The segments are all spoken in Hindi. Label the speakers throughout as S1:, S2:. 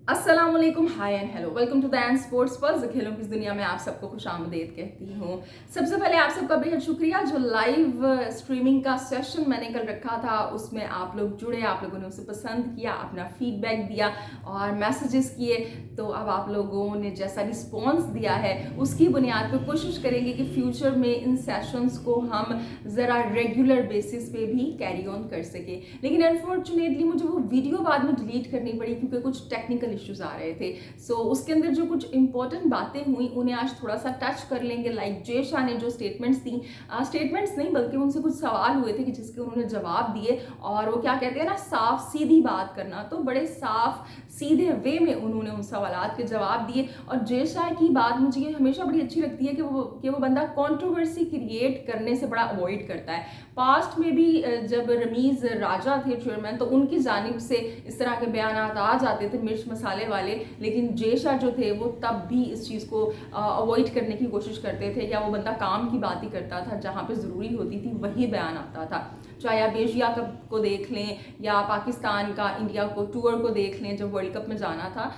S1: अस्सलाम वालेकुम, hi and hello, welcome to the end sports pulse. खेलों की इस दुनिया में आप सबको खुशामदीद कहती हूँ। सबसे पहले आप सबका बेहद शुक्रिया। जो लाइव स्ट्रीमिंग का सेशन मैंने कल रखा था उसमें आप लोग जुड़े, आप लोगों ने उसे पसंद किया, अपना फीडबैक दिया और मैसेजेस किए। तो अब आप लोगों ने जैसा रिस्पॉन्स दिया है उसकी बुनियाद पर कोशिश करेंगे कि फ्यूचर में इन सेशंस को हम ज़रा रेगुलर बेसिस पे भी कैरी ऑन कर सके। लेकिन अनफॉर्चुनेटली मुझे वो वीडियो बाद में डिलीट करनी पड़ी क्योंकि कुछ टेक्निकल इश्यूज आ रहे थे। उसके अंदर जो कुछ इंपॉर्टेंट बातें हुई उन्हें आज थोड़ा सा टच कर लेंगे। लाइक जय शाह ने जो स्टेटमेंट्स दी, स्टेटमेंट्स नहीं बल्कि उनसे कुछ सवाल हुए थे कि जिसके उन्होंने जवाब दिए। और वो क्या कहते हैं ना, साफ सीधी बात करना, तो बड़े साफ सीधे वे में उन्होंने उन सवालात के जवाब दिए। और जय शाह की बात मुझे ये हमेशा बड़ी अच्छी लगती है कि वो बंदा कंट्रोवर्सी क्रिएट करने से बड़ा अवॉइड करता है। पास्ट में भी जब रमीज राजा थे चेयरमैन, तो उनकी जानिब से इस तरह के बयान आ जाते थे मिर्च मसाले वाले, लेकिन जय शाह जो थे वो तब भी इस चीज़ को अवॉइड करने की कोशिश करते थे। या वो बंदा काम की बात ही करता था, जहाँ पे ज़रूरी होती थी वही बयान आता था। चाहे आप एशिया कप को देख लें या पाकिस्तान का इंडिया को टूर को देख लें जब वर्ल्ड कप में जाना था।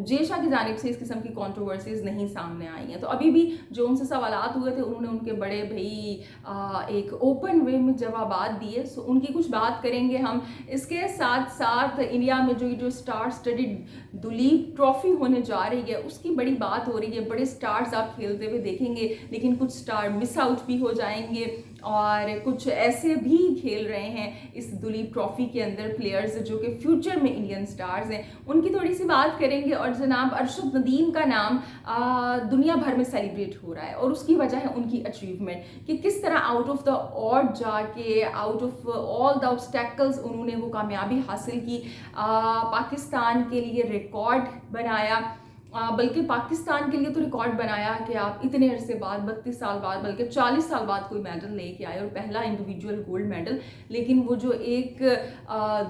S1: जय शाह की जानिब से इस किस्म की कंट्रोवर्सीज नहीं सामने आई हैं। तो अभी भी जो उनसे सवालात हुए थे उन्होंने उनके बड़े भाई एक ओपन वे में जवाबात दिए। उनकी कुछ बात करेंगे हम। इसके साथ साथ इंडिया में जो स्टार स्टडीड दुलीप ट्रॉफी होने जा रही है उसकी बड़ी बात हो रही है। बड़े स्टार्स आप खेलते हुए देखेंगे, लेकिन कुछ स्टार मिस आउट भी हो जाएंगे और कुछ ऐसे भी खेल रहे हैं इस दुलीप ट्रॉफी के अंदर प्लेयर्स जो कि फ्यूचर में इंडियन स्टार्स हैं। उनकी थोड़ी सी बात करेंगे। और जनाब अरशद नदीम का नाम दुनिया भर में सेलिब्रेट हो रहा है और उसकी वजह है उनकी अचीवमेंट कि किस तरह आउट ऑफ द ऑड जाके, out of all the obstacles उन्होंने वो कामयाबी हासिल की। पाकिस्तान के लिए रिकॉर्ड बनाया, बल्कि पाकिस्तान के लिए तो रिकॉर्ड बनाया कि आप इतने अरसे बाद, 32 साल बाद, बल्कि 40 साल बाद कोई मेडल लेके आए और पहला इंडिविजुअल गोल्ड मेडल। लेकिन वो जो एक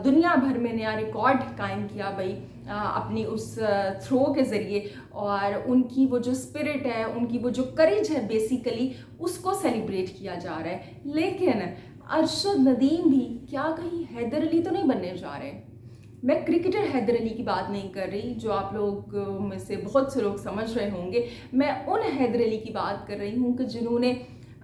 S1: दुनिया भर में नया रिकॉर्ड कायम किया भाई अपनी उस थ्रो के ज़रिए, और उनकी वो जो स्पिरिट है, उनकी वो जो करेज है, बेसिकली उसको सेलिब्रेट किया जा रहा है। लेकिन अरशद नदीम भी क्या कहीं हैदर अली तो नहीं बनने जा रहे? मैं क्रिकेटर हैदर अली की बात नहीं कर रही जो आप लोग में से बहुत से लोग समझ रहे होंगे। मैं उन हैदर अली की बात कर रही हूँ कि जिन्होंने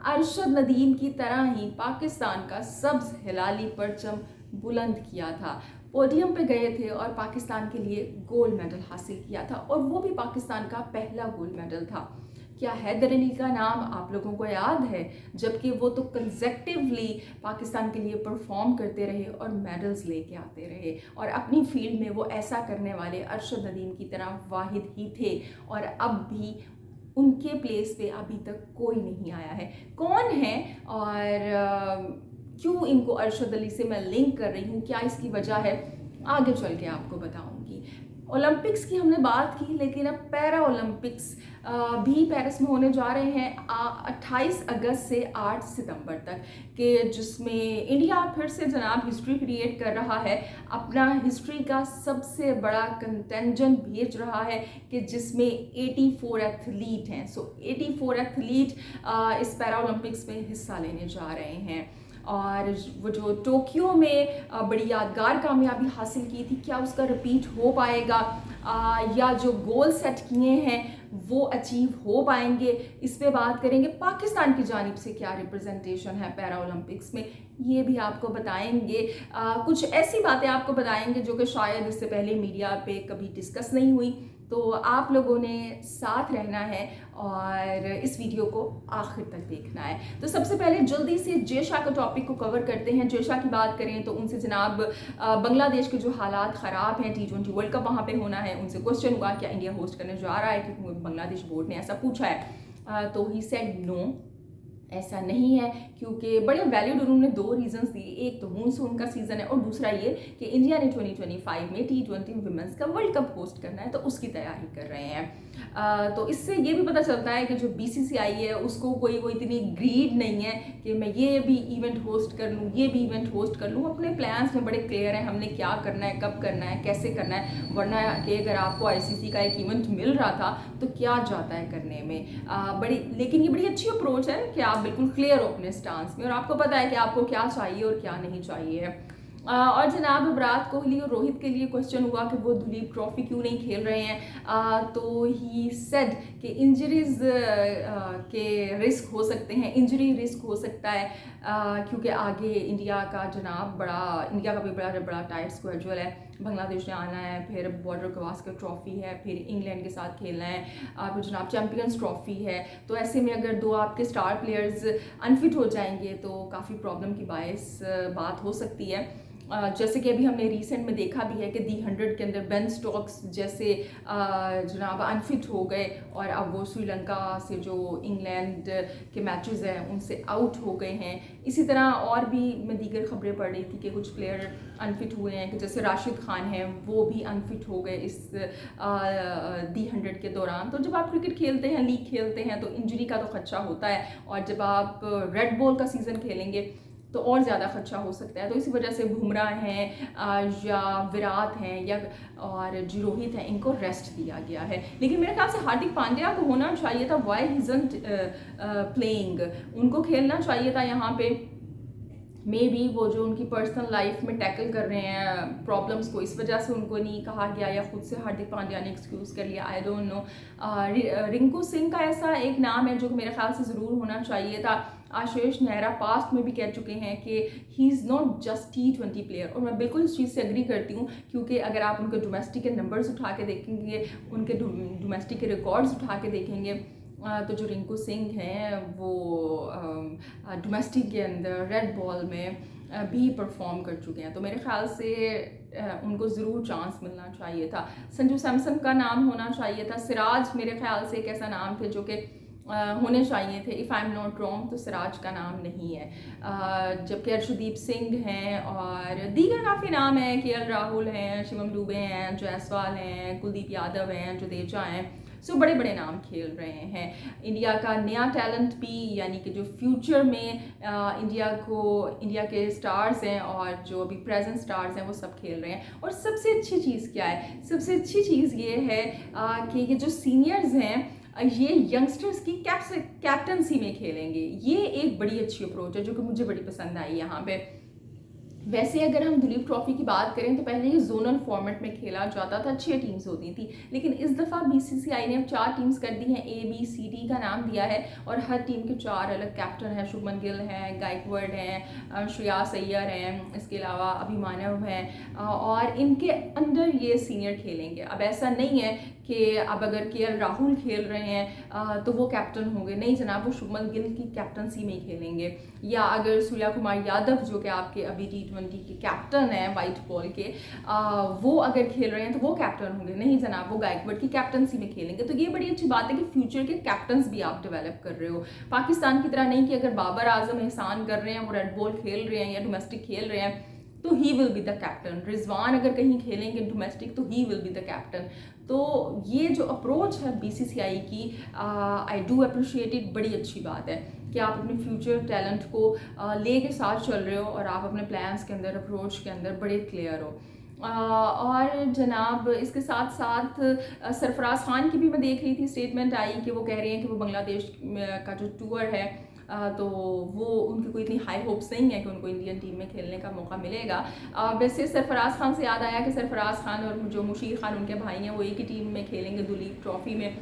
S1: अरशद नदीम की तरह ही पाकिस्तान का सब्ज हिलाली परचम बुलंद किया था, पोडियम पे गए थे और पाकिस्तान के लिए गोल्ड मेडल हासिल किया था, और वो भी पाकिस्तान का पहला गोल्ड मेडल था। क्या हैदर अली का नाम आप लोगों को याद है? जबकि वो तो कंसेक्टिवली पाकिस्तान के लिए परफॉर्म करते रहे और मेडल्स लेके आते रहे, और अपनी फील्ड में वो ऐसा करने वाले अरशद नदीम की तरह वाहिद ही थे। और अब भी उनके प्लेस पे अभी तक कोई नहीं आया है। कौन है और क्यों इनको अरशद अली से मैं लिंक कर रही हूँ, क्या इसकी वजह है, आगे चल के आपको बताऊँगी। ओलंपिक्स की हमने बात की, लेकिन अब पैरा ओलंपिक्स भी पेरिस में होने जा रहे हैं 28 अगस्त से 8 सितंबर तक के, जिसमें इंडिया फिर से जनाब हिस्ट्री क्रिएट कर रहा है। अपना हिस्ट्री का सबसे बड़ा कंटेंजेंट भेज रहा है कि जिसमें 84 एथलीट हैं। 84 एथलीट इस पैरा ओलंपिक्स में हिस्सा लेने जा रहे हैं। और वो जो टोक्यो में बड़ी यादगार कामयाबी हासिल की थी, क्या उसका रिपीट हो पाएगा, या जो गोल सेट किए हैं वो अचीव हो पाएंगे, इस पे बात करेंगे। पाकिस्तान की जानिब से क्या रिप्रेजेंटेशन है पैरा ओलंपिक्स में, ये भी आपको बताएंगे। कुछ ऐसी बातें आपको बताएंगे जो कि शायद इससे पहले मीडिया पे कभी डिस्कस नहीं हुई। तो आप लोगों ने साथ रहना है और इस वीडियो को आखिर तक देखना है। तो सबसे पहले जल्दी से जय शाह का टॉपिक को कवर करते हैं। जय शाह की बात करें तो उनसे जनाब बांग्लादेश के जो हालात ख़राब हैं, T20 वर्ल्ड कप वहाँ पे होना है, उनसे क्वेश्चन हुआ क्या इंडिया होस्ट करने जा रहा है, क्योंकि बांग्लादेश बोर्ड ने ऐसा पूछा है। तो ही सेड नो, ऐसा नहीं है, क्योंकि बड़े वैलिड उन्होंने दो रीजंस दिए। एक तो मानसून का सीज़न है और दूसरा ये कि इंडिया ने 2025 में T20 विमेंस का वर्ल्ड कप होस्ट करना है, तो उसकी तैयारी कर रहे हैं। तो इससे ये भी पता चलता है कि जो BCCI है उसको कोई वो इतनी ग्रीड नहीं है कि मैं ये भी इवेंट होस्ट कर लूँ, ये भी इवेंट होस्ट कर लूँ। अपने प्लान्स में बड़े क्लियर हैं, हमने क्या करना है, कब करना है, कैसे करना है। वरना कि अगर आपको ICC का एक इवेंट मिल रहा था तो क्या जाता है करने में। लेकिन ये बड़ी अच्छी अप्रोच है कि आप बिल्कुल क्लियर हो अपने स्टांस में और आपको पता है कि आपको क्या चाहिए और क्या नहीं चाहिए। और जनाब विराट कोहली और रोहित के लिए क्वेश्चन हुआ कि वो दुलीप ट्रॉफी क्यों नहीं खेल रहे हैं, तो ही सेड कि इंजरीज के रिस्क हो सकते हैं, इंजरी रिस्क हो सकता है, क्योंकि आगे इंडिया का भी बड़ा टाइट स्केड्यूल है। बांग्लादेश ने आना है, फिर बॉर्डर गवास्कर ट्रॉफी है, फिर इंग्लैंड के साथ खेलना है, फिर जनाब चैम्पियंस ट्रॉफी है। तो ऐसे में अगर दो आपके स्टार प्लेयर्स अनफिट हो जाएंगे तो काफ़ी प्रॉब्लम की बात हो सकती है। जैसे कि अभी हमने रिसेंट में देखा भी है कि दी 100 के अंदर बेन स्टोक्स जैसे जनाब अनफिट हो गए और अब वो श्रीलंका से जो इंग्लैंड के मैचेस हैं उनसे आउट हो गए हैं। इसी तरह और भी मैं दीगर खबरें पढ़ रही थी कि कुछ प्लेयर अनफिट हुए हैं, कि जैसे राशिद खान है वो भी अनफिट हो गए इस दी 100 के दौरान। तो जब आप क्रिकेट खेलते हैं, लीग खेलते हैं, तो इंजरी का तो खदशा होता है, और जब आप रेड बॉल का सीज़न खेलेंगे तो और ज़्यादा खदशा हो सकता है। तो इसी वजह से बुमराह हैं या विराट हैं या और जो रोहित हैं, इनको रेस्ट दिया गया है। लेकिन मेरे ख्याल से हार्दिक पांड्या को होना चाहिए था, वाई ही इजंट प्लेइंग, उनको खेलना चाहिए था यहाँ पे। मे बी वो जो उनकी पर्सनल लाइफ में टैकल कर रहे हैं प्रॉब्लम्स को, इस वजह से उनको नहीं कहा गया, या खुद से हार्दिक पांड्या ने एक्सक्यूज़ कर लिया, I don't know. Rinku Singh का ऐसा एक नाम है जो मेरे ख्याल से ज़रूर होना चाहिए था। आशीष नेहरा पास्ट में भी कह चुके हैं कि he is not just T20 player, और मैं बिल्कुल इस चीज़ से एग्री करती हूँ, क्योंकि अगर आप उनके डोमेस्टिक के नंबर्स उठा के देखेंगे, उनके डोमेस्टिक के रिकॉर्ड्स उठा के देखेंगे, तो जो रिंकू सिंह हैं वो डोमेस्टिक के अंदर रेड बॉल में भी परफॉर्म कर चुके हैं। तो मेरे ख्याल से उनको ज़रूर चांस मिलना चाहिए था। संजू सैमसन का नाम होना चाहिए था। सिराज मेरे ख्याल से एक ऐसा नाम थे जो कि होने चाहिए थे, if I am not wrong, तो सिराज का नाम नहीं है। जबकि अर्शदीप सिंह हैं और दीगर काफ़ी नाम हैं, KL राहुल हैं, शिवम दुबे हैं, जायसवाल हैं, कुलदीप यादव हैं, जडेजा हैं। सो बड़े बड़े नाम खेल रहे हैं। इंडिया का नया टैलेंट भी, यानी कि जो फ्यूचर में इंडिया के स्टार्स हैं और जो अभी प्रेजेंट स्टार्स हैं वो सब खेल रहे हैं। और सबसे अच्छी चीज़ क्या है? सबसे अच्छी चीज़ ये है कि ये जो सीनियर्स हैं ये यंगस्टर्स की कैप्टनसी में खेलेंगे। ये एक बड़ी अच्छी अप्रोच है जो कि मुझे बड़ी पसंद आई यहाँ पे। वैसे अगर हम दुलीप ट्रॉफी की बात करें तो पहले ये जोनल फॉर्मेट में खेला जाता था, 6 टीम्स होती थी, लेकिन इस दफ़ा BCCI ने अब 4 टीम्स कर दी हैं, ABCD का नाम दिया है, और हर टीम के 4 अलग कैप्टन हैं। शुभमन गिल हैं, गायकवाड़ हैं, श्रेयस अय्यर हैं, इसके अलावा अभिमानव हैं, और इनके अंदर ये सीनियर खेलेंगे। अब ऐसा नहीं है कि अब अगर KL राहुल खेल रहे हैं तो वो कैप्टन होंगे, नहीं जनाब, वो शुभमन गिल की कैप्टनसी में खेलेंगे। या अगर सूर्या कुमार यादव जो कि आपके अभी T20 के कैप्टन हैं वाइट बॉल के, वो अगर खेल रहे हैं तो वो कैप्टन होंगे, नहीं जनाब, वो गायकवाड़ की कैप्टनसी में खेलेंगे। तो ये बड़ी अच्छी बात है कि फ्यूचर के कैप्टन्स भी आप डेवलप कर रहे हो। पाकिस्तान की तरह नहीं कि अगर बाबर आजम एहसान कर रहे हैं, वो रेड बॉल खेल रहे हैं या डोमेस्टिक खेल रहे हैं तो he will be the captain. Rizwan अगर कहीं खेलेंगे डोमेस्टिक तो he will be the captain. तो ये जो अप्रोच है BCCI की, आई डू अप्रिशिएट इट, बड़ी अच्छी बात है कि आप अपने फ्यूचर टैलेंट को ले के साथ चल रहे हो और आप अपने प्लान्स के अंदर, अप्रोच के अंदर बड़े क्लियर हो। और जनाब इसके साथ साथ सरफराज खान की भी मैं देख रही थी, स्टेटमेंट आई कि वो कह रहे हैं कि वो बांग्लादेश का जो टूर है तो वो उनकी कोई इतनी हाई होप्स नहीं है कि उनको इंडियन टीम में खेलने का मौका मिलेगा। वैसे सरफराज खान से याद आया कि सरफराज खान और जो मुशीर खान उनके भाई हैं वो एक ही टीम में खेलेंगे दुलीप ट्रॉफी में।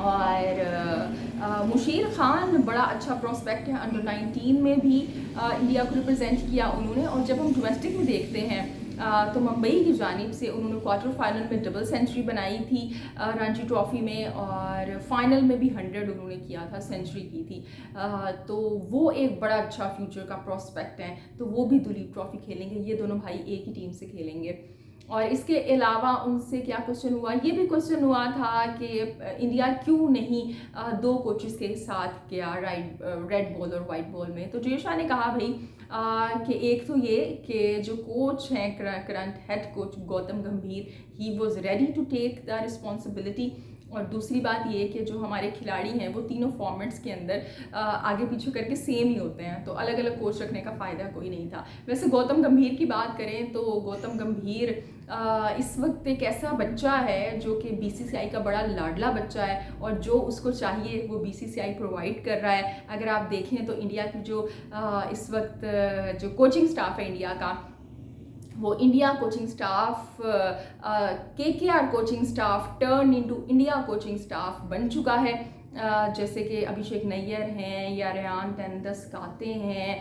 S1: और मुशीर खान बड़ा अच्छा प्रोस्पेक्ट है, अंडर 19 में भी इंडिया को रिप्रेजेंट किया उन्होंने। और जब हम डोमेस्टिक में देखते हैं तो मुंबई की जानिब से उन्होंने क्वार्टर फाइनल में डबल सेंचुरी बनाई थी रणजी ट्रॉफी में, और फाइनल में भी 100 उन्होंने किया था, सेंचुरी की थी। तो वो एक बड़ा अच्छा फ्यूचर का प्रोस्पेक्ट है, तो वो भी दुलीप ट्रॉफी खेलेंगे। ये दोनों भाई एक ही टीम से खेलेंगे। और इसके अलावा उनसे क्या क्वेश्चन हुआ, ये भी क्वेश्चन हुआ था कि इंडिया क्यों नहीं 2 कोचेस के साथ गया रेड बॉल और वाइट बॉल में। तो जयशा ने कहा भाई कि एक तो ये कि जो कोच हैं current head coach Gautam Gambhir, he was ready to take the responsibility. और दूसरी बात ये कि जो हमारे खिलाड़ी हैं वो तीनों फॉर्मेट्स के अंदर आगे पीछे करके सेम ही होते हैं, तो अलग अलग कोच रखने का फ़ायदा कोई नहीं था। वैसे गौतम गंभीर की बात करें तो गौतम गंभीर इस वक्त एक ऐसा बच्चा है जो कि BCCI का बड़ा लाडला बच्चा है, और जो उसको चाहिए वो BCCI प्रोवाइड कर रहा है। अगर आप देखें तो इंडिया की जो इस वक्त जो कोचिंग स्टाफ है इंडिया का, वो India coaching staff KKR coaching staff turn into India coaching staff बन चुका है। जैसे कि अभिषेक नैयर हैं या रेयान टेंडुलकर हैं,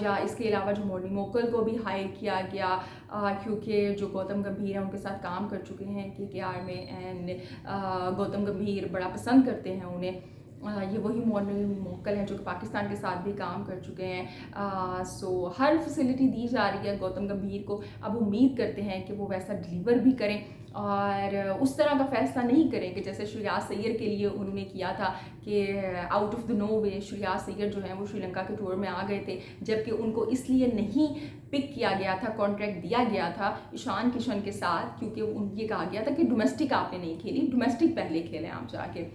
S1: या इसके अलावा जो मोनी मोकल को भी हायर किया गया, क्योंकि जो गौतम गंभीर हैं उनके साथ काम कर चुके हैं KKR में, एंड गौतम गंभीर बड़ा पसंद करते हैं उन्हें। ये वही मोनी मोकल हैं जो कि पाकिस्तान के साथ भी काम कर चुके हैं। सो हर फैसिलिटी दी जा रही है गौतम गंभीर को। अब उम्मीद करते हैं कि वो वैसा डिलीवर भी करें और उस तरह का फैसला नहीं करें कि जैसे श्रेयस अय्यर के लिए उन्होंने किया था कि आउट ऑफ द नो वे श्रेयस अय्यर जो है वो श्रीलंका के टूर में आ गए थे, जबकि उनको इसलिए नहीं पिक किया गया था, कॉन्ट्रैक्ट दिया गया था ईशान किशन के साथ, क्योंकि ये कहा गया था कि डोमेस्टिक आपने नहीं खेली, डोमेस्टिक पहले खेलें आप जाके।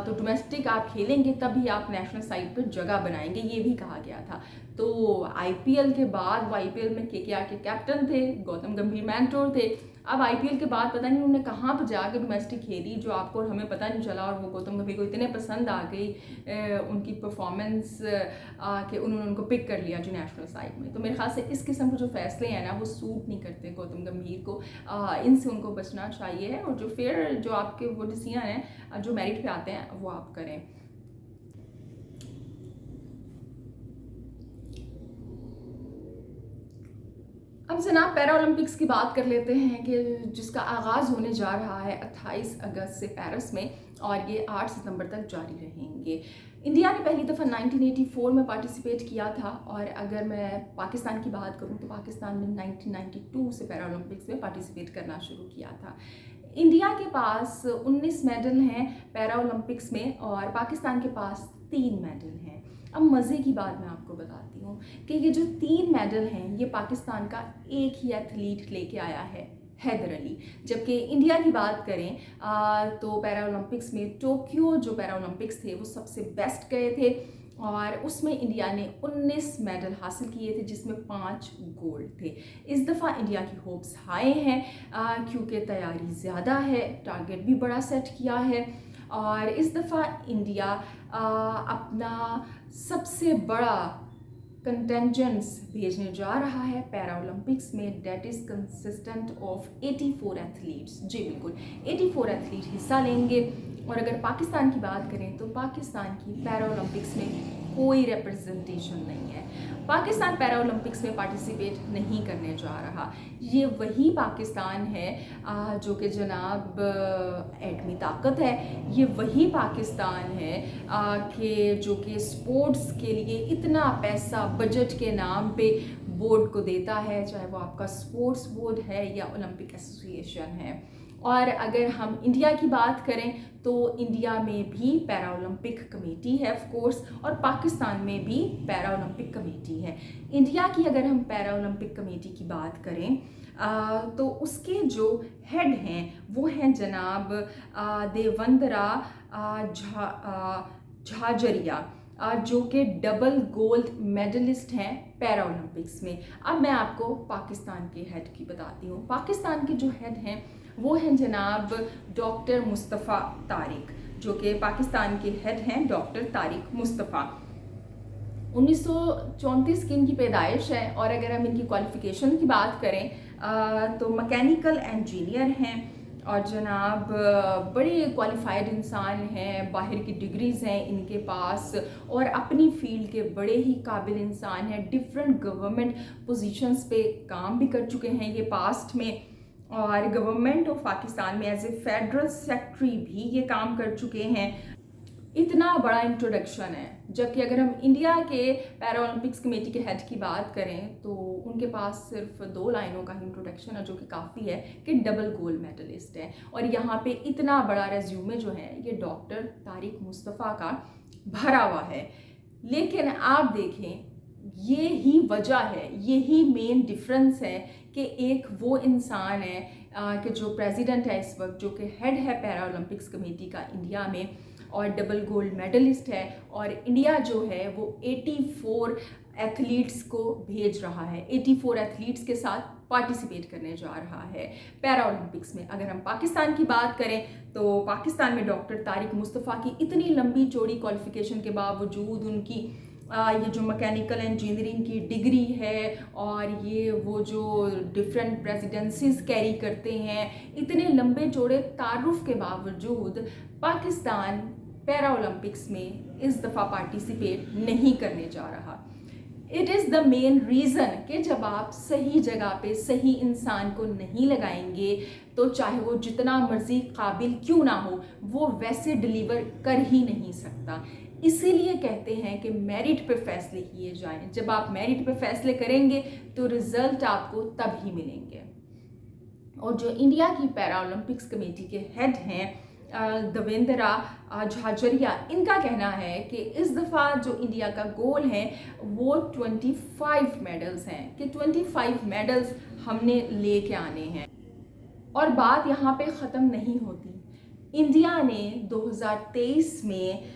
S1: तो डोमेस्टिक आप खेलेंगे तभी आप नेशनल साइड पर जगह बनाएंगे, ये भी कहा गया था। तो IPL के बाद वो IPL में KKR के कैप्टन थे, गौतम गंभीर मेंटोर थे। अब IPL के बाद पता नहीं उन्होंने कहाँ पर जाके डोमेस्टिक खेली जो आपको और हमें पता नहीं चला, और वो गौतम गंभीर को इतने पसंद आ गई उनकी परफॉर्मेंस कि उन्होंने उनको पिक कर लिया जो नेशनल साइड में। तो मेरे ख्याल से इस किस्म के जो फैसले हैं ना वो सूट नहीं करते गौतम गंभीर को, इनसे उनको बचना चाहिए, और जो फेयर जो आपके वो डिसीजन हैं जो मेरिट पे आते हैं वो आप करें। अब जनाब पैरा ओलंपिक्स की बात कर लेते हैं कि जिसका आगाज़ होने जा रहा है 28 अगस्त से पेरिस में, और ये 8 सितंबर तक जारी रहेंगे। इंडिया ने पहली दफ़ा 1984 में पार्टिसिपेट किया था, और अगर मैं पाकिस्तान की बात करूं तो पाकिस्तान ने 1992 से पैरा ओलंपिक्स में पार्टिसिपेट करना शुरू किया था। इंडिया के पास 19 मेडल हैं पैरा ओलंपिक्स में, और पाकिस्तान के पास 3 मेडल हैं। अब मज़े की बात मैं आपको बताती हूँ कि ये जो 3 मेडल हैं ये पाकिस्तान का एक ही एथलीट लेके आया है, हैदर अली। जबकि इंडिया की बात करें तो पैरा ओलंपिक्स में टोक्यो जो पैरा ओलंपिक्स थे वो सबसे बेस्ट गए थे, और उसमें इंडिया ने 19 मेडल हासिल किए थे जिसमें 5 गोल्ड थे। इस दफ़ा इंडिया की होप्स हाई हैं क्योंकि तैयारी ज़्यादा है, टारगेट भी बड़ा सेट किया है, और इस दफ़ा इंडिया अपना सबसे बड़ा कंटेंजेंट्स भेजने जा रहा है पैरा ओलंपिक्स में, that is consistent of 84 athletes. जी बिल्कुल 84 एथलीट हिस्सा लेंगे। और अगर पाकिस्तान की बात करें तो पाकिस्तान की पैरा ओलंपिक्स में कोई रिप्रेजेंटेशन नहीं है। पाकिस्तान पैरा ओलंपिक्स में पार्टिसिपेट नहीं करने जा रहा। ये वही पाकिस्तान है जो कि जनाब एटमी ताकत है, ये वही पाकिस्तान है कि जो कि स्पोर्ट्स के लिए इतना पैसा बजट के नाम पे बोर्ड को देता है, चाहे वो आपका स्पोर्ट्स बोर्ड है या ओलंपिक एसोसिएशन है। और अगर हम इंडिया की बात करें तो इंडिया में भी पैरा ओलंपिक कमेटी है ऑफ कोर्स, और पाकिस्तान में भी पैरा ओलंपिक कमेटी है। इंडिया की अगर हम पैरा ओलंपिक कमेटी की बात करें तो उसके जो हेड हैं वो हैं जनाब देवंदरा झाझरिया, जो कि डबल गोल्ड मेडलिस्ट हैं पैरा ओलंपिक्स में। अब मैं आपको पाकिस्तान के हेड की बताती हूँ। पाकिस्तान के जो हेड हैं वो हैं जनाब डॉक्टर मुस्तफ़ा तारिक, जो कि पाकिस्तान के हेड हैं डॉक्टर तारिक मुस्तफ़ा। 1934 की इनकी पैदाइश है, और अगर हम इनकी क्वालिफ़िकेशन की बात करें तो मैकेनिकल इंजीनियर हैं, और जनाब बड़े क्वालिफाइड इंसान हैं, बाहर की डिग्रीज़ हैं इनके पास, और अपनी फील्ड के बड़े ही काबिल इंसान हैं। डिफरेंट गवर्नमेंट पोजीशंस पे काम भी कर चुके हैं ये पास्ट में, और गवर्नमेंट ऑफ पाकिस्तान में एज ए फेडरल सेक्रेटरी भी ये काम कर चुके हैं। इतना बड़ा इंट्रोडक्शन है। जबकि अगर हम इंडिया के पैरा ओलंपिक्स कमेटी के हेड की बात करें तो उनके पास सिर्फ 2 लाइनों का ही इंट्रोडक्शन है, जो कि काफ़ी है कि डबल गोल्ड मेडलिस्ट है। और यहाँ पे इतना बड़ा रेज्यूमे जो है ये डॉक्टर तारिक मुस्तफ़ा का भरा हुआ है। लेकिन आप देखें ये ही वजह है, यही मेन डिफरेंस है कि एक वो इंसान है कि जो प्रेसिडेंट है इस वक्त, जो कि हेड है पैरा ओलंपिक्स कमेटी का इंडिया में, और डबल गोल्ड मेडलिस्ट है, और इंडिया जो है वो 84 एथलीट्स को भेज रहा है, 84 एथलीट्स के साथ पार्टिसिपेट करने जा रहा है पैरा ओलंपिक्स में। अगर हम पाकिस्तान की बात करें तो पाकिस्तान में डॉक्टर तारिक मुस्तफ़ा की इतनी लंबी चौड़ी क्वालिफिकेशन के बावजूद, उनकी ये जो मैकेनिकल इंजीनियरिंग की डिग्री है और ये वो जो डिफरेंट प्रेसिडेंसीज कैरी करते हैं, इतने लंबे चौड़े तारुफ के बावजूद पाकिस्तान पैरा ओलंपिक्स में इस दफ़ा पार्टिसिपेट नहीं करने जा रहा। It is the main reason कि जब आप सही जगह पे सही इंसान को नहीं लगाएंगे तो चाहे वो जितना मर्जी काबिल क्यों ना हो, वो वैसे डिलीवर कर ही नहीं सकता। इसीलिए कहते हैं कि मेरिट पे फैसले किए जाएं। जब आप मेरिट पे फैसले करेंगे तो रिजल्ट आपको तब ही मिलेंगे। और जो इंडिया की पैरा ओलंपिक्स कमेटी के हेड हैं देवेंद्रा झाझरिया, इनका कहना है कि इस दफ़ा जो इंडिया का गोल है वो 25 मेडल्स हैं, कि 25 मेडल्स हमने लेके आने हैं। और बात यहाँ पे ख़त्म नहीं होती। इंडिया ने 2023 में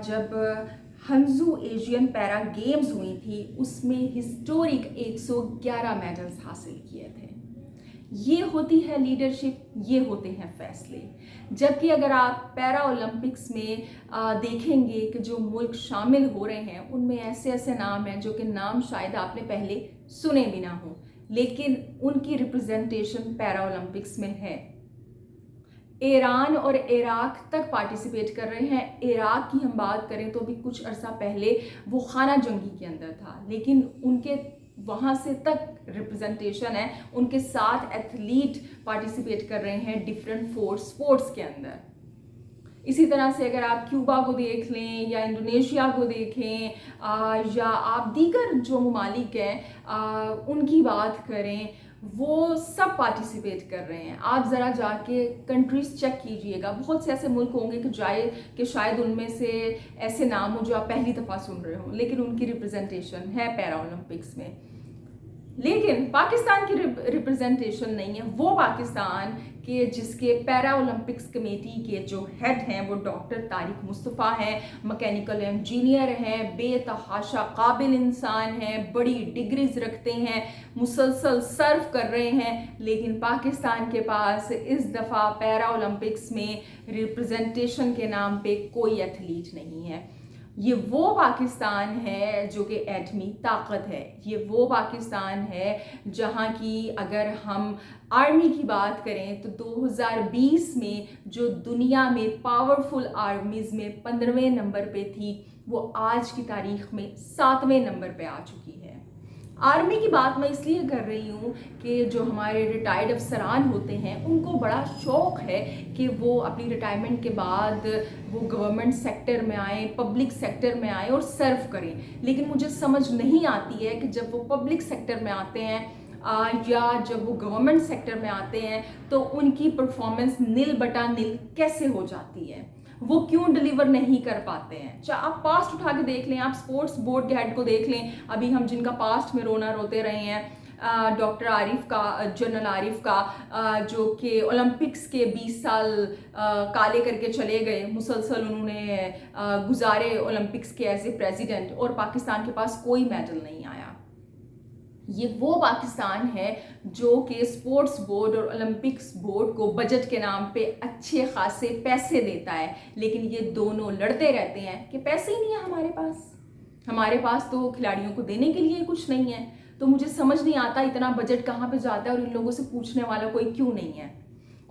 S1: जब हंजू एशियन पैरा गेम्स हुई थी उसमें हिस्टोरिक 111 मेडल्स हासिल किए थे। ये होती है लीडरशिप, ये होते हैं फैसले। जबकि अगर आप पैरा ओलंपिक्स में देखेंगे कि जो मुल्क शामिल हो रहे हैं उनमें ऐसे ऐसे नाम हैं जो कि नाम शायद आपने पहले सुने भी ना हो, लेकिन उनकी रिप्रेजेंटेशन पैरा ओलंपिक्स में है। ईरान और इराक तक पार्टिसिपेट कर रहे हैं। इराक की हम बात करें तो अभी कुछ अरसा पहले वो खाना जंगी के अंदर था, लेकिन उनके वहाँ से तक रिप्रेजेंटेशन है। उनके साथ एथलीट पार्टिसिपेट कर रहे हैं डिफरेंट स्पोर्ट्स के अंदर। इसी तरह से अगर आप क्यूबा को देख लें या इंडोनेशिया को देखें या आप दीगर जो ममालिक हैं उनकी बात करें, वो सब पार्टिसिपेट कर रहे हैं। आप ज़रा जाके कंट्रीज चेक कीजिएगा, बहुत से ऐसे मुल्क होंगे कि शायद उनमें से ऐसे नाम हो जो आप पहली दफ़ा सुन रहे हो, लेकिन उनकी रिप्रेजेंटेशन है पैरा ओलंपिक्स में। लेकिन पाकिस्तान की रिप्रेजेंटेशन नहीं है। वो पाकिस्तान के जिसके पैरा ओलंपिक्स कमेटी के जो हेड हैं वो डॉक्टर तारिक मुस्तफ़ा हैं, मैकेनिकल इंजीनियर हैं, बेतहाशा काबिल इंसान हैं, बड़ी डिग्रीज रखते हैं, मुसलसल सर्व कर रहे हैं। लेकिन पाकिस्तान के पास इस दफ़ा पैरा ओलंपिक्स में रिप्रेजेंटेशन के नाम पे कोई एथलीट नहीं है। ये वो पाकिस्तान है जो कि एटमी ताकत है। ये वो पाकिस्तान है जहाँ की अगर हम आर्मी की बात करें तो 2020 में जो दुनिया में पावरफुल आर्मीज़ में 15वें नंबर पे थी, वो आज की तारीख में 7वें नंबर पे आ चुकी है। आर्मी की बात मैं इसलिए कर रही हूँ कि जो हमारे रिटायर्ड अफसरान होते हैं उनको बड़ा शौक़ है कि वो अपनी रिटायरमेंट के बाद वो गवर्नमेंट सेक्टर में आए, पब्लिक सेक्टर में आए और सर्व करें। लेकिन मुझे समझ नहीं आती है कि जब वो पब्लिक सेक्टर में आते हैं या जब वो गवर्नमेंट सेक्टर में आते हैं तो उनकी परफॉर्मेंस निल बटा निल कैसे हो जाती है, वो क्यों डिलीवर नहीं कर पाते हैं। चाहे आप पास्ट उठा के देख लें, आप स्पोर्ट्स बोर्ड के हेड को देख लें, अभी हम जिनका पास्ट में रोना रोते रहे हैं, डॉक्टर आरिफ का, जनरल आरिफ का, जो कि ओलंपिक्स के 20 साल काले करके चले गए, मुसलसल उन्होंने गुजारे ओलंपिक्स के एज ए प्रेसिडेंट, और पाकिस्तान के पास कोई मेडल नहीं आया। ये वो पाकिस्तान है जो कि स्पोर्ट्स बोर्ड और ओलंपिक्स बोर्ड को बजट के नाम पे अच्छे खासे पैसे देता है, लेकिन ये दोनों लड़ते रहते हैं कि पैसे ही नहीं है हमारे पास तो खिलाड़ियों को देने के लिए कुछ नहीं है। तो मुझे समझ नहीं आता इतना बजट कहाँ पे जाता है और इन लोगों से पूछने वाला कोई क्यों नहीं है।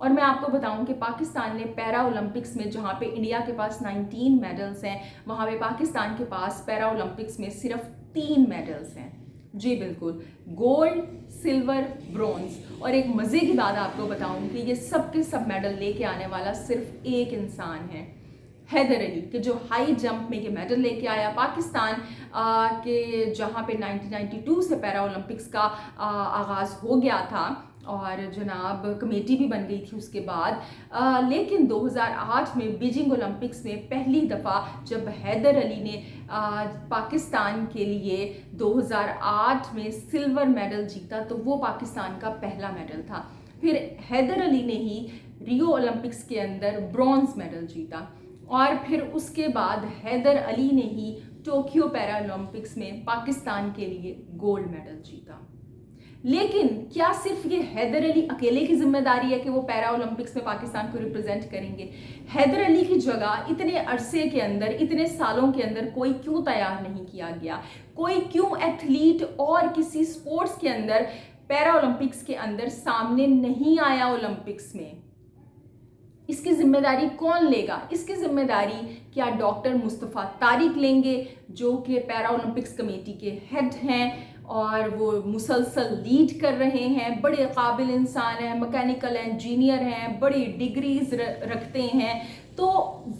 S1: और मैं आपको बताऊं कि पाकिस्तान ने पैरा ओलंपिक्स में, जहाँ पे इंडिया के पास 19 मेडल्स हैं, वहाँ पे पाकिस्तान के पास पैरा ओलंपिक्स में सिर्फ 3 मेडल्स हैं। जी बिल्कुल, गोल्ड, सिल्वर, ब्रॉन्ज। और एक मज़े की बात आपको बताऊं कि ये सब के सब मेडल लेके आने वाला सिर्फ एक इंसान है, हैदर अली, के जो हाई जंप में ये मेडल लेके आया। पाकिस्तान के जहाँ पे 1992 से पैरा ओलंपिक्स का आगाज़ हो गया था और जनाब कमेटी भी बन गई थी उसके बाद, लेकिन 2008 में बीजिंग ओलंपिक्स में पहली दफ़ा जब हैदर अली ने पाकिस्तान के लिए 2008 में सिल्वर मेडल जीता तो वो पाकिस्तान का पहला मेडल था। फिर हैदर अली ने ही रियो ओलंपिक्स के अंदर ब्रॉन्ज मेडल जीता और फिर उसके बाद हैदर अली ने ही टोक्यो पैरा ओलंपिक्स में पाकिस्तान के लिए गोल्ड मेडल जीता। लेकिन क्या सिर्फ ये हैदर अली अकेले की जिम्मेदारी है कि वो पैरा ओलंपिक्स में पाकिस्तान को रिप्रेजेंट करेंगे? हैदर अली की जगह इतने अरसे के अंदर, इतने सालों के अंदर कोई क्यों तैयार नहीं किया गया? कोई क्यों एथलीट और किसी स्पोर्ट्स के अंदर, पैरा ओलंपिक्स के अंदर सामने नहीं आया ओलंपिक्स में? इसकी जिम्मेदारी कौन लेगा? इसकी जिम्मेदारी क्या डॉक्टर मुस्तफ़ा तारिक लेंगे, जो कि पैरा ओलंपिक्स कमेटी के हेड हैं और वो मुसलसल लीड कर रहे हैं, बड़े काबिल इंसान हैं, मैकेनिकल इंजीनियर हैं, बड़ी डिग्रीज रखते हैं, तो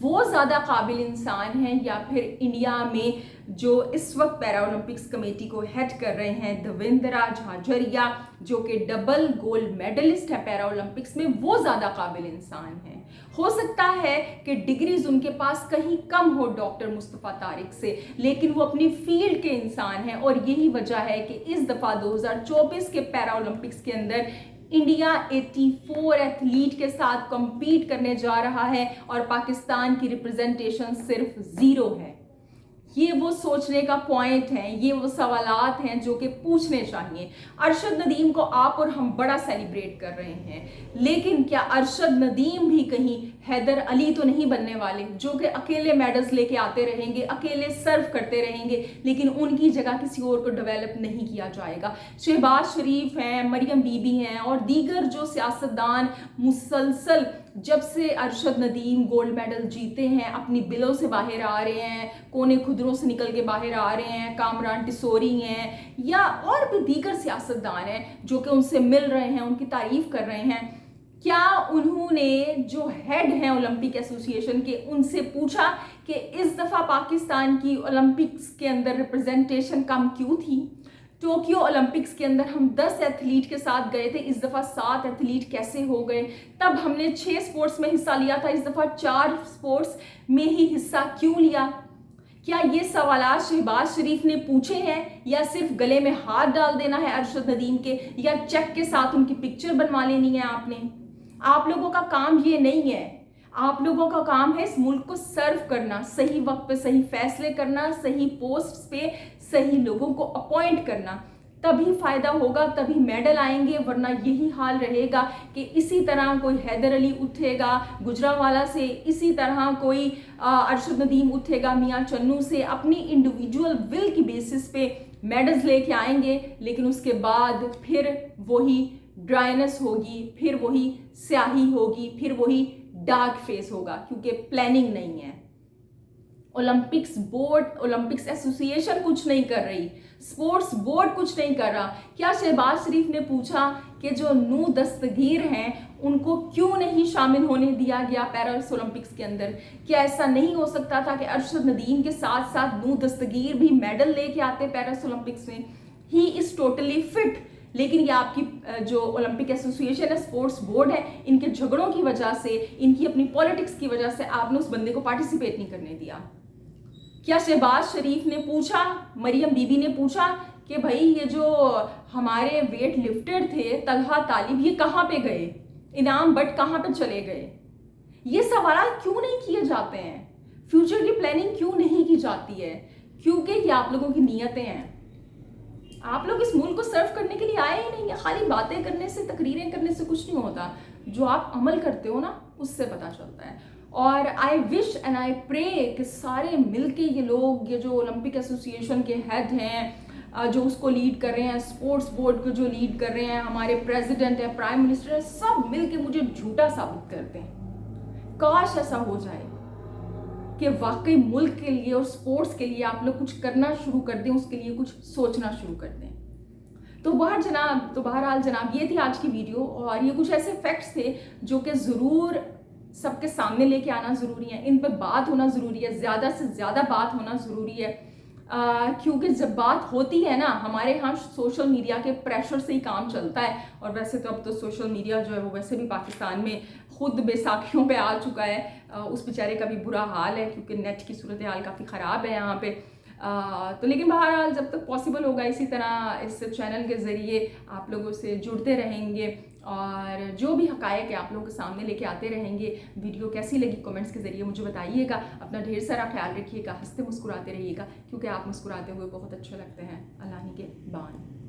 S1: वो ज़्यादा काबिल इंसान हैं? या फिर इंडिया में जो इस वक्त पैरा ओलंपिक्स कमेटी को हेड कर रहे हैं देवेंद्रा झाझरिया, जो कि डबल गोल्ड मेडलिस्ट है पैरा ओलंपिक्स में, वो ज़्यादा काबिल इंसान हैं? हो सकता है कि डिग्रीज उनके पास कहीं कम हो डॉक्टर मुस्तफ़ा तारिक से, लेकिन वो अपनी फील्ड के इंसान हैं और यही वजह है कि इस दफ़ा 2024 के पैरा ओलंपिक्स के अंदर इंडिया 84 एथलीट के साथ compete करने जा रहा है और पाकिस्तान की रिप्रेजेंटेशन सिर्फ 0 है। ये वो सोचने का पॉइंट है, ये वो सवालात हैं जो कि पूछने चाहिए। अरशद नदीम को आप और हम बड़ा सेलिब्रेट कर रहे हैं, लेकिन क्या अरशद नदीम भी कहीं हैदर अली तो नहीं बनने वाले, जो कि अकेले मेडल्स लेके आते रहेंगे, अकेले सर्व करते रहेंगे, लेकिन उनकी जगह किसी और को डेवलप नहीं किया जाएगा? शहबाज शरीफ हैं, मरियम बीबी हैं और दीगर जो सियासतदान मुसलसल जब से अरशद नदीम गोल्ड मेडल जीते हैं अपनी बिलों से बाहर आ रहे हैं, कोने खुदरों से निकल के बाहर आ रहे हैं, कामरान टिसोरी हैं या और भी दीगर सियासतदान हैं जो कि उनसे मिल रहे हैं, उनकी तारीफ कर रहे हैं, क्या उन्होंने जो हेड हैं ओलंपिक एसोसिएशन के उनसे पूछा कि इस दफ़ा पाकिस्तान की ओलंपिक्स के अंदर रिप्रेजेंटेशन कम क्यों थी? टोक्यो ओलंपिक्स के अंदर हम 10 एथलीट के साथ गए थे, इस दफ़ा 7 एथलीट कैसे हो गए? तब हमने 6 स्पोर्ट्स में हिस्सा लिया था, इस दफ़ा 4 स्पोर्ट्स में ही हिस्सा क्यों लिया? क्या ये सवालात शहबाज शरीफ ने पूछे हैं या सिर्फ गले में हाथ डाल देना है अरशद नदीम के, या चेक के साथ उनकी पिक्चर बनवा लेनी है आपने? आप लोगों का काम ये नहीं है। आप लोगों का काम है इस मुल्क को सर्व करना, सही वक्त पे सही फैसले करना, सही पोस्ट पे सही लोगों को अपॉइंट करना, तभी फायदा होगा, तभी मेडल आएंगे। वरना यही हाल रहेगा कि इसी तरह कोई हैदर अली उठेगा गुजरावाला से, इसी तरह कोई अरशद नदीम उठेगा मियाँ चन्नू से, अपनी इंडिविजुअल विल की बेसिस पे मेडल्स लेके आएंगे, लेकिन उसके बाद फिर वही ड्राइनेस होगी, फिर वही स्याही होगी, फिर वही डार्क फेस होगा, क्योंकि प्लानिंग नहीं है। ओलंपिक्स बोर्ड, ओलंपिक्स एसोसिएशन कुछ नहीं कर रही, स्पोर्ट्स बोर्ड कुछ नहीं कर रहा। क्या शहबाज शरीफ ने पूछा कि जो नू दस्तगीर हैं उनको क्यों नहीं शामिल होने दिया गया पैरिस ओलंपिक्स के अंदर? क्या ऐसा नहीं हो सकता था कि अरशद नदीम के साथ साथ नू दस्तगीर भी मेडल लेके आते पैरिस ओलंपिक्स में? He is totally fit. लेकिन ये आपकी जो ओलंपिक एसोसिएशन है, स्पोर्ट्स बोर्ड है, इनके झगड़ों की वजह से, इनकी अपनी पॉलिटिक्स की वजह से आपने उस बंदे को पार्टिसिपेट नहीं करने दिया। क्या शहबाज शरीफ ने पूछा, मरियम बीबी ने पूछा कि भाई ये जो हमारे वेट लिफ्टर थे तलहा तालिब, ये कहाँ पे गए? इनाम बट कहाँ पे चले गए? ये सवाल क्यों नहीं किए जाते हैं? फ्यूचर की प्लानिंग क्यों नहीं की जाती है? क्योंकि ये आप लोगों की नीयतें हैं। आप लोग इस मुल्क को सर्व करने के लिए आए ही नहीं है। खाली बातें करने से, तकरीरें करने से कुछ नहीं होता। जो आप अमल करते हो ना, उससे पता चलता है। और I wish and I pray कि सारे मिलके ये लोग, ये जो ओलंपिक एसोसिएशन के हेड हैं, जो उसको लीड कर रहे हैं, स्पोर्ट्स बोर्ड को जो लीड कर रहे हैं, हमारे प्रेसिडेंट है, प्राइम मिनिस्टर है, सब मिलके मुझे झूठा साबित करते हैं। काश ऐसा हो जाए कि वाकई मुल्क के लिए और स्पोर्ट्स के लिए आप लोग कुछ करना शुरू कर दें, उसके लिए कुछ सोचना शुरू कर दें। तो बहरहाल जनाब, ये थी आज की वीडियो और ये कुछ ऐसे फैक्ट्स थे जो कि ज़रूर सबके सामने लेके आना ज़रूरी है, इन पे बात होना ज़रूरी है, ज़्यादा से ज़्यादा बात होना ज़रूरी है। क्योंकि जब बात होती है ना, हमारे यहाँ सोशल मीडिया के प्रेशर से ही काम चलता है। और वैसे तो अब तो सोशल मीडिया जो है वो वैसे भी पाकिस्तान में खुद बैसाखियों पे आ चुका है। उस बेचारे का भी बुरा हाल है क्योंकि नेट की सूरत हाल काफ़ी ख़राब है यहाँ पे। तो लेकिन बहरहाल जब तक पॉसिबल होगा इसी तरह इस चैनल के ज़रिए आप लोगों से जुड़ते रहेंगे और जो भी हकायक है आप लोगों के सामने लेके आते रहेंगे। वीडियो कैसी लगी कमेंट्स के ज़रिए मुझे बताइएगा। अपना ढेर सारा ख्याल रखिएगा, हंसते मुस्कुराते रहिएगा, क्योंकि आप मुस्कुराते हुए बहुत अच्छे लगते हैं। अल्लाह के बान।